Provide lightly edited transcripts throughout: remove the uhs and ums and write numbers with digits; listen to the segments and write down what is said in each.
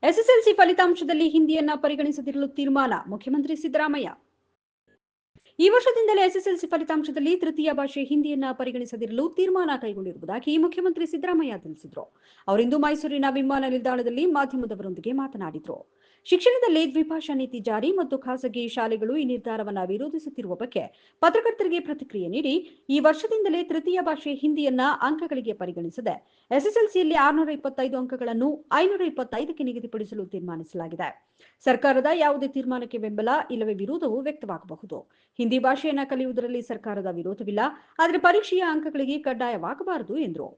SSLC ಫಲಿತಾಂಶದಲ್ಲಿ ಹಿಂದಿಯನ್ನ ಪರಿಗಣಿಸದಿರಲು ತೀರ್ಮಾನ ಮುಖ್ಯಮಂತ್ರಿ ಸಿದ್ದರಾಮಯ್ಯ. ಈ ವರ್ಷದಿಂದಲೇ ಎಸ್ಎಸ್ಎಲ್ಸಿ ಫಲಿತಾಂಶದಲ್ಲಿ ತೃತೀಯ ಭಾಷೆ ಹಿಂದಿಯನ್ನ ಪರಿಗಣಿಸದಿರಲು ತೀರ್ಮಾನ ಕೈಗೊಂಡಿರುವುದಾಗಿ ಮುಖ್ಯಮಂತ್ರಿ ಸಿದ್ದರಾಮಯ್ಯ ತಿಳಿಸಿದರು. ಅವರಿಂದು ಮೈಸೂರಿನ ವಿಮಾನ ನಿಲ್ದಾಣದಲ್ಲಿ ಮಾಧ್ಯಮದವರೊಂದಿಗೆ ಮಾತನಾಡಿದರು. ಶಿಕ್ಷಣದಲ್ಲಿ ದ್ವಿಭಾಷಾ ನೀತಿ ಜಾರಿ ಮತ್ತು ಖಾಸಗಿ ಶಾಲೆಗಳು ಈ ನಿರ್ಧಾರವನ್ನು ವಿರೋಧಿಸುತ್ತಿರುವ ಬಗ್ಗೆ ಪತ್ರಕರ್ತರಿಗೆ ಪ್ರತಿಕ್ರಿಯೆ ನೀಡಿ, ಈ ವರ್ಷದಿಂದಲೇ ತೃತೀಯ ಭಾಷೆ ಹಿಂದಿಯನ್ನ ಅಂಕಗಳಿಗೆ ಪರಿಗಣಿಸದೆ ಎಸ್ಎಸ್ಎಲ್ಸಿಯಲ್ಲಿ 625 ಅಂಕಗಳನ್ನು 525ಕ್ಕೆ ನಿಗದಿಪಡಿಸಲು ತೀರ್ಮಾನಿಸಲಾಗಿದೆ. ಸರ್ಕಾರದ ಯಾವುದೇ ತೀರ್ಮಾನಕ್ಕೆ ಬೆಂಬಲ ಇಲ್ಲವೇ ವಿರೋಧವೂ ವ್ಯಕ್ತವಾಗಬಹುದು. ಹಿಂದಿ ಭಾಷೆಯನ್ನ ಕಲಿಯುವುದರಲ್ಲಿ ಸರ್ಕಾರದ ವಿರೋಧವಿಲ್ಲ, ಆದರೆ ಪರೀಕ್ಷೆಯ ಅಂಕಗಳಿಗೆ ಕಡ್ಡಾಯವಾಗಬಾರದು ಎಂದರು.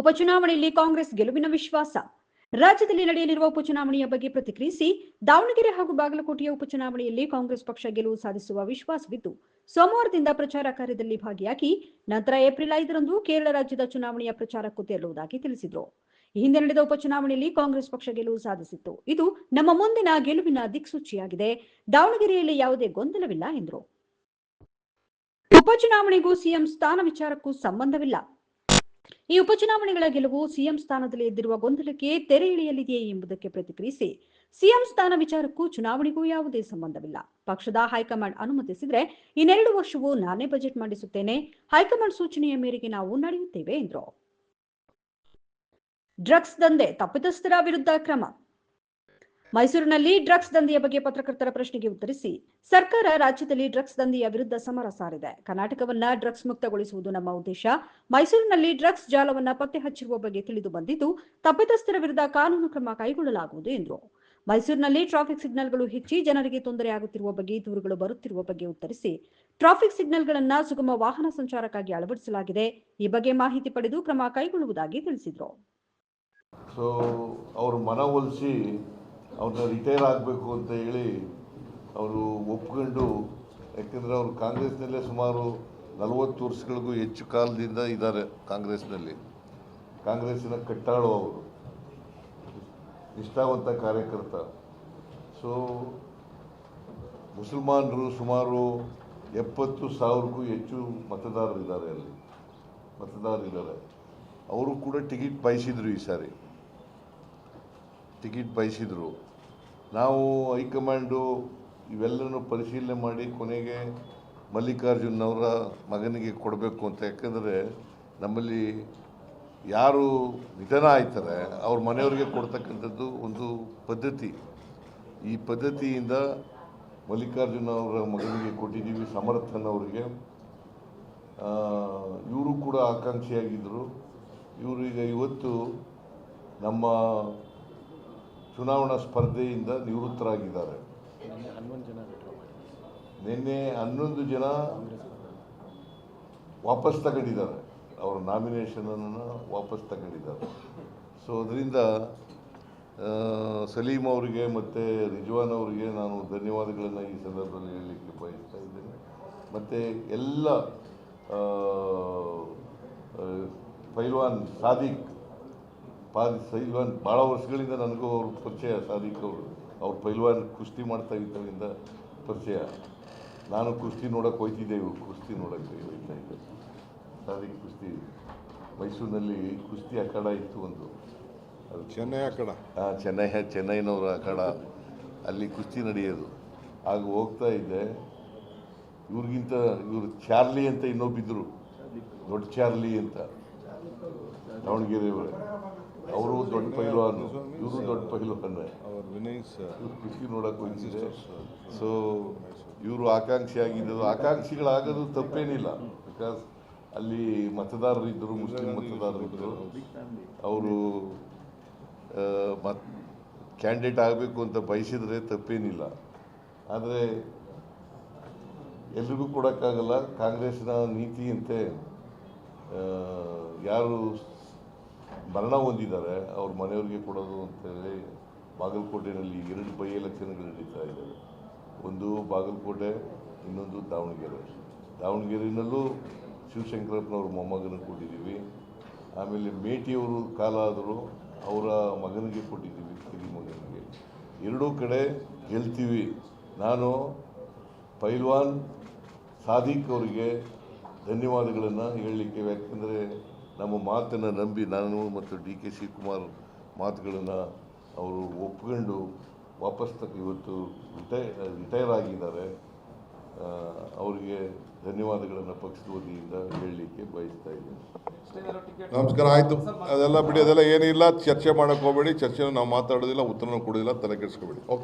ಉಪಚುನಾವಣೆಯಲ್ಲಿ ಕಾಂಗ್ರೆಸ್ ಗೆಲುವಿನ ವಿಶ್ವಾಸ. ರಾಜ್ಯದಲ್ಲಿ ನಡೆಯಲಿರುವ ಉಪಚುನಾವಣೆಯ ಬಗ್ಗೆ ಪ್ರತಿಕ್ರಿಯಿಸಿ, ದಾವಣಗೆರೆ ಹಾಗೂ ಬಾಗಲಕೋಟೆಯ ಉಪಚುನಾವಣೆಯಲ್ಲಿ ಕಾಂಗ್ರೆಸ್ ಪಕ್ಷ ಗೆಲುವು ಸಾಧಿಸುವ ವಿಶ್ವಾಸವಿದ್ದು, ಸೋಮವಾರದಿಂದ ಪ್ರಚಾರ ಕಾರ್ಯದಲ್ಲಿ ಭಾಗಿಯಾಗಿ ನಂತರ ಏಪ್ರಿಲ್ 5ರಂದು ಕೇರಳ ರಾಜ್ಯದ ಚುನಾವಣೆಯ ಪ್ರಚಾರಕ್ಕೂ ತೆರಳುವುದಾಗಿ ತಿಳಿಸಿದರು. ಈ ಹಿಂದೆ ನಡೆದ ಉಪಚುನಾವಣೆಯಲ್ಲಿ ಕಾಂಗ್ರೆಸ್ ಪಕ್ಷ ಗೆಲುವು ಸಾಧಿಸಿತ್ತು. ಇದು ನಮ್ಮ ಮುಂದಿನ ಗೆಲುವಿನ ದಿಕ್ಸೂಚಿಯಾಗಿದೆ. ದಾವಣಗೆರೆಯಲ್ಲಿ ಯಾವುದೇ ಗೊಂದಲವಿಲ್ಲ ಎಂದರು. ಉಪಚುನಾವಣೆಗೂ ಸಿಎಂ ಸ್ಥಾನ ವಿಚಾರಕ್ಕೂ ಸಂಬಂಧವಿಲ್ಲ. ಈ ಉಪಚುನಾವಣೆಗಳ ಗೆಲುವು ಸಿಎಂ ಸ್ಥಾನದಲ್ಲಿ ಎದ್ದಿರುವ ಗೊಂದಲಕ್ಕೆ ತೆರೆ ಎಳೆಯಲಿದೆಯೇ ಎಂಬುದಕ್ಕೆ ಪ್ರತಿಕ್ರಿಯಿಸಿ, ಸಿಎಂ ಸ್ಥಾನ ವಿಚಾರಕ್ಕೂ ಚುನಾವಣೆಗೂ ಯಾವುದೇ ಸಂಬಂಧವಿಲ್ಲ. ಪಕ್ಷದ ಹೈಕಮಾಂಡ್ ಅನುಮತಿಸಿದ್ರೆ ಇನ್ನೆರಡು ವರ್ಷವೂ ನಾನೇ ಬಜೆಟ್ ಮಂಡಿಸುತ್ತೇನೆ. ಹೈಕಮಾಂಡ್ ಸೂಚನೆಯ ಮೇರೆಗೆ ನಾವು ನಡೆಯುತ್ತೇವೆ ಎಂದರು. ಡ್ರಗ್ಸ್ ದಂಧೆ ತಪ್ಪಿತಸ್ಥರ ವಿರುದ್ಧ ಕ್ರಮ. ಮೈಸೂರಿನಲ್ಲಿ ಡ್ರಗ್ಸ್ ದಂಧೆಯ ಬಗ್ಗೆ ಪತ್ರಕರ್ತರ ಪ್ರಶ್ನೆಗೆ ಉತ್ತರಿಸಿ, ಸರ್ಕಾರ ರಾಜ್ಯದಲ್ಲಿ ಡ್ರಗ್ಸ್ ದಂಧೆಯ ವಿರುದ್ಧ ಸಮರ ಸಾರಿದೆ. ಕರ್ನಾಟಕವನ್ನ ಡ್ರಗ್ಸ್ ಮುಕ್ತಗೊಳಿಸುವುದು ನಮ್ಮ ಉದ್ದೇಶ. ಮೈಸೂರಿನಲ್ಲಿ ಡ್ರಗ್ಸ್ ಜಾಲವನ್ನ ಪತ್ತೆ ಹಚ್ಚಿರುವ ಬಗ್ಗೆ ತಿಳಿದು ಬಂದಿದ್ದು, ತಪ್ಪಿತಸ್ಥರ ವಿರುದ್ಧ ಕಾನೂನು ಕ್ರಮ ಕೈಗೊಳ್ಳಲಾಗುವುದು ಎಂದರು. ಮೈಸೂರಿನಲ್ಲಿ ಟ್ರಾಫಿಕ್ ಸಿಗ್ನಲ್ಗಳು ಹೆಚ್ಚಿ ಜನರಿಗೆ ತೊಂದರೆ ಆಗುತ್ತಿರುವ ಬಗ್ಗೆ ದೂರುಗಳು ಬರುತ್ತಿರುವ ಬಗ್ಗೆ ಉತ್ತರಿಸಿ, ಟ್ರಾಫಿಕ್ ಸಿಗ್ನಲ್ಗಳನ್ನ ಸುಗಮ ವಾಹನ ಸಂಚಾರಕ್ಕಾಗಿ ಅಳವಡಿಸಲಾಗಿದೆ. ಈ ಬಗ್ಗೆ ಮಾಹಿತಿ ಪಡೆದು ಕ್ರಮ ಕೈಗೊಳ್ಳುವುದಾಗಿ ತಿಳಿಸಿದರು. ಅವರು ಮನವೊಲಿಸಿ ಅವ್ರನ್ನ ರಿಟೈರ್ ಆಗಬೇಕು ಅಂತ ಹೇಳಿ ಅವರು ಒಪ್ಕೊಂಡು, ಯಾಕೆಂದರೆ ಅವರು ಕಾಂಗ್ರೆಸ್ನಲ್ಲೇ ಸುಮಾರು 40 ವರ್ಷಗಳಿಗೂ ಹೆಚ್ಚು ಕಾಲದಿಂದ ಇದ್ದಾರೆ. ಕಾಂಗ್ರೆಸ್ಸಿನ ಕಟ್ಟಾಳು ಅವರು, ನಿಷ್ಠಾವಂತ ಕಾರ್ಯಕರ್ತ. ಮುಸಲ್ಮಾನರು ಸುಮಾರು 70,000ಕ್ಕೂ ಹೆಚ್ಚು ಮತದಾರರಿದ್ದಾರೆ. ಅವರು ಕೂಡ ಟಿಕೆಟ್ ಬಯಸಿದ್ರು. ಈ ಸಾರಿ ಟಿಕೆಟ್ ಬಯಸಿದ್ರು. ನಾವು ಹೈಕಮಾಂಡು ಇವೆಲ್ಲನೂ ಪರಿಶೀಲನೆ ಮಾಡಿ ಕೊನೆಗೆ ಮಲ್ಲಿಕಾರ್ಜುನವರ ಮಗನಿಗೆ ಕೊಡಬೇಕು ಅಂತ. ಯಾಕಂದರೆ ನಮ್ಮಲ್ಲಿ ಯಾರು ನಿಧನ ಆಯ್ತಾರೆ ಅವ್ರ ಮನೆಯವರಿಗೆ ಕೊಡ್ತಕ್ಕಂಥದ್ದು ಒಂದು ಪದ್ಧತಿ. ಈ ಪದ್ಧತಿಯಿಂದ ಮಲ್ಲಿಕಾರ್ಜುನ ಅವರ ಮಗನಿಗೆ ಕೊಟ್ಟಿದ್ದೀವಿ, ಸಮರ್ಥನ್ ಅವರಿಗೆ. ಇವರು ಕೂಡ ಆಕಾಂಕ್ಷಿಯಾಗಿದ್ದರು. ಇವರು ಈಗ ಇವತ್ತು ನಮ್ಮ ಚುನಾವಣಾ ಸ್ಪರ್ಧೆಯಿಂದ ನಿವೃತ್ತರಾಗಿದ್ದಾರೆ. ನಿನ್ನೆ 11 ಜನ ವಾಪಸ್ ತಗೊಂಡಿದ್ದಾರೆ, ಅವರ ನಾಮಿನೇಷನನ್ನು ವಾಪಸ್ ತಗೊಂಡಿದ್ದಾರೆ. ಅದರಿಂದ ಸಲೀಂ ಅವರಿಗೆ ಮತ್ತು ರಿಜ್ವಾನ್ ಅವರಿಗೆ ನಾನು ಧನ್ಯವಾದಗಳನ್ನು ಈ ಸಂದರ್ಭದಲ್ಲಿ ಹೇಳಲಿಕ್ಕೆ ಬಯಸ್ತಾ ಇದ್ದೇನೆ. ಮತ್ತು ಎಲ್ಲ ಪೈಲ್ವಾನ್ ಸಾದಿಕ್ ಭಾಳ ವರ್ಷಗಳಿಂದ ನನಗೂ ಅವ್ರ ಪರಿಚಯ. ಸಾದಿಕ್ ಅವ್ರು ಪೈಲ್ವಾನ್ ಕುಸ್ತಿ ಮಾಡ್ತಾ ಇದ್ದರಿಂದ ಪರಿಚಯ. ನಾನು ಕುಸ್ತಿ ನೋಡೋಕೆ ಹೋಗ್ತಿದ್ದೆ, ಇವರು ಕುಸ್ತಿ ನೋಡೋಕ್ಕೆ ಹೋಗ್ತಾ ಇದ್ದೆ. ಸಾದಿಕ್ ಕುಸ್ತಿ ಮೈಸೂರಿನಲ್ಲಿ ಕುಸ್ತಿ ಅಖಾಡ ಇತ್ತು ಒಂದು, ಅದು ಚೆನ್ನೈ ಅಖಾಡ. ಚೆನ್ನೈನವರ ಅಖಾಡ, ಅಲ್ಲಿ ಕುಸ್ತಿ ನಡೆಯೋದು. ಆಗ ಹೋಗ್ತಾ ಇದ್ದೆ. ಇವರು ಚಾರ್ಲಿ ಅಂತ ಇನ್ನೊಬ್ಬಿದ್ರು, ದೊಡ್ಡ ಚಾರ್ಲಿ ಅಂತ, ದಾವಣಗೆರೆಯವರೇ. ಅವರು ದೊಡ್ಡ ಪೈಲ್ವಾನ್, ಇವರು ದೊಡ್ಡ ಪೈಲ್ವಾನ್. ಕುಸ್ತಿ ನೋಡೋಕೆ ಹೋಗಿದ್ದೆ. ಇವರು ಆಕಾಂಕ್ಷಿಗಳಾಗೋದು ತಪ್ಪೇನಿಲ್ಲ. ಬಿಕಾಸ್ ಅಲ್ಲಿ ಮತದಾರರಿದ್ದರು, ಮುಸ್ಲಿಂ ಮತದಾರರಿದ್ದರು. ಅವರು ಕ್ಯಾಂಡಿಡೇಟ್ ಆಗಬೇಕು ಅಂತ ಬಯಸಿದರೆ ತಪ್ಪೇನಿಲ್ಲ. ಆದರೆ ಎಲ್ರಿಗೂ ಕೊಡೋಕ್ಕಾಗಲ್ಲ. ಕಾಂಗ್ರೆಸ್ನ ನೀತಿಯಂತೆ ಯಾರು ಮರಣ ಹೊಂದಿದ್ದಾರೆ ಅವ್ರ ಮನೆಯವ್ರಿಗೆ ಕೊಡೋದು ಅಂತೇಳಿ ಬಾಗಲಕೋಟೆಯಲ್ಲಿ 2 ಬೈ ಎಲೆಕ್ಷನ್ಗಳು ನಡೀತಾ ಇದ್ದಾವೆ. ಒಂದು ಬಾಗಲಕೋಟೆ, ಇನ್ನೊಂದು ದಾವಣಗೆರೆ. ದಾವಣಗೆರೆಯಲ್ಲೂ ಶಿವಶಂಕರಪ್ಪನವ್ರ ಮೊಮ್ಮಗನಿಗೆ ಕೊಟ್ಟಿದ್ದೀವಿ. ಆಮೇಲೆ ಮೇಟಿಯವರು ಕಾಲ ಆದರೂ ಅವರ ಮಗನಿಗೆ ಕೊಟ್ಟಿದ್ದೀವಿ, ಕಿರಿ ಮಗನಿಗೆ. 2 ಕಡೆ ಗೆಲ್ತೀವಿ. ನಾನು ಪೈಲ್ವಾನ್ ಸಾದಿಕ್ ಅವರಿಗೆ ಧನ್ಯವಾದಗಳನ್ನು ಹೇಳಲಿಕ್ಕೆ, ಯಾಕೆಂದರೆ ನಮ್ಮ ಮಾತನ್ನು ನಂಬಿ ನಾನು ಮತ್ತು DK ಶಿವಕುಮಾರ್ ಮಾತುಗಳನ್ನು ಅವರು ಒಪ್ಕೊಂಡು ವಾಪಸ್ ಇವತ್ತು ರಿಟೈರ್ ಆಗಿದ್ದಾರೆ. ಅವರಿಗೆ ಧನ್ಯವಾದಗಳನ್ನು ಪಕ್ಷದ ವತಿಯಿಂದ ಹೇಳಲಿಕ್ಕೆ ಬಯಸ್ತಾ ಇದ್ದೀನಿ. ನಮಸ್ಕಾರ. ಆಯಿತು, ಅದೆಲ್ಲ ಬಿಡಿ, ಅದೆಲ್ಲ ಏನಿಲ್ಲ. ಚರ್ಚೆ ಮಾಡೋಕ್ಕೆ ಹೋಗಬೇಡಿ. ಚರ್ಚೆನ ನಾವು ಮಾತಾಡೋದಿಲ್ಲ, ಉತ್ತರನೂ ಕೊಡೋದಿಲ್ಲ, ತಲೆ ಕೆಡಿಸ್ಕೋಬೇಡಿ. ಓಕೆ.